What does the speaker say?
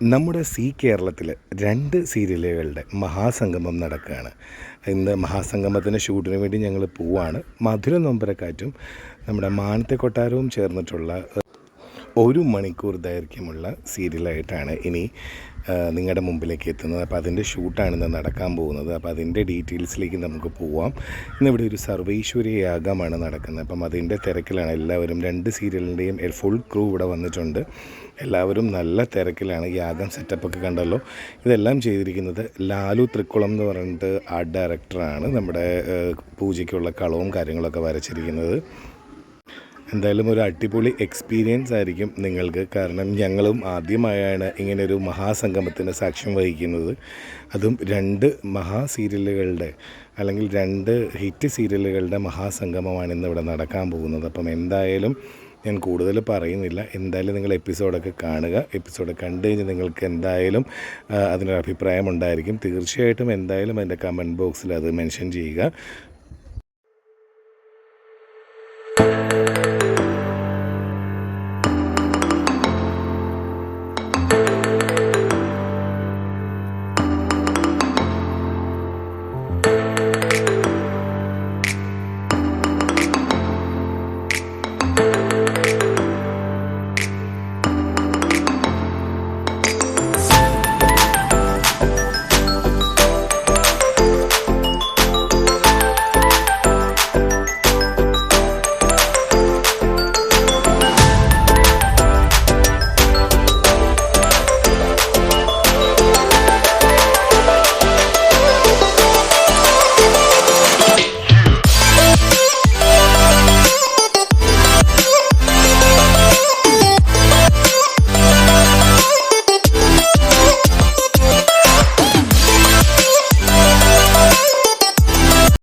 നമ്മുടെ കേരളത്തിൽ 2 സീരിയലുകളുടെ മഹാസംഗമം നടക്കുകയാണ്. ഇന്ന് മഹാസംഗമത്തിൻ്റെ ഷൂട്ടിന് വേണ്ടി ഞങ്ങൾ പോവാണ്. മധുര നൊമ്പരക്കാറ്റും നമ്മുടെ മാനത്തെ കൊട്ടാരവും ചേർന്നിട്ടുള്ള 1 മണിക്കൂർ ദൈർഘ്യമുള്ള സീരിയലായിട്ടാണ് ഇനി നിങ്ങളുടെ മുമ്പിലേക്ക് എത്തുന്നത്. അപ്പോൾ അതിൻ്റെ ഷൂട്ടാണ് ഇന്ന് നടക്കാൻ പോകുന്നത്. അപ്പോൾ അതിൻ്റെ ഡീറ്റെയിൽസിലേക്ക് നമുക്ക് പോവാം. ഇന്നിവിടെ ഒരു സർവൈശ്വര്യ യാഗമാണ് നടക്കുന്നത്. അപ്പം അതിൻ്റെ തിരക്കിലാണ് എല്ലാവരും. 2 സീരിയലിൻ്റെയും ഫുൾ ക്രൂ ഇവിടെ വന്നിട്ടുണ്ട്. എല്ലാവരും നല്ല തിരക്കിലാണ്. യാഗം സെറ്റപ്പൊക്കെ കണ്ടല്ലോ. ഇതെല്ലാം ചെയ്തിരിക്കുന്നത് ലാലു തൃക്കുളം എന്ന് പറഞ്ഞിട്ട് ആർട്ട് ഡയറക്ടറാണ്. നമ്മുടെ പൂജയ്ക്കുള്ള കളവും കാര്യങ്ങളൊക്കെ വരച്ചിരിക്കുന്നത്. എന്തായാലും ഒരു അടിപൊളി എക്സ്പീരിയൻസ് ആയിരിക്കും നിങ്ങൾക്ക്. കാരണം ഞങ്ങളും ആദ്യമായാണ് ഇങ്ങനൊരു മഹാസംഗമത്തിന് സാക്ഷ്യം വഹിക്കുന്നത്. അതും 2 സീരിയലുകളുടെ അല്ലെങ്കിൽ 2 ഹിറ്റ് സീരിയലുകളുടെ മഹാസംഗമമാണ് ഇന്നിവിടെ നടക്കാൻ പോകുന്നത്. അപ്പം എന്തായാലും ഞാൻ കൂടുതൽ പറയുന്നില്ല. എന്തായാലും നിങ്ങൾ എപ്പിസോഡൊക്കെ കാണുക. എപ്പിസോഡ് കണ്ടു കഴിഞ്ഞാൽ നിങ്ങൾക്ക് എന്തായാലും അതിനൊരു അഭിപ്രായം ഉണ്ടായിരിക്കും. തീർച്ചയായിട്ടും എന്തായാലും അതിൻ്റെ കമൻറ്റ് ബോക്സിൽ അത് മെൻഷൻ ചെയ്യുക.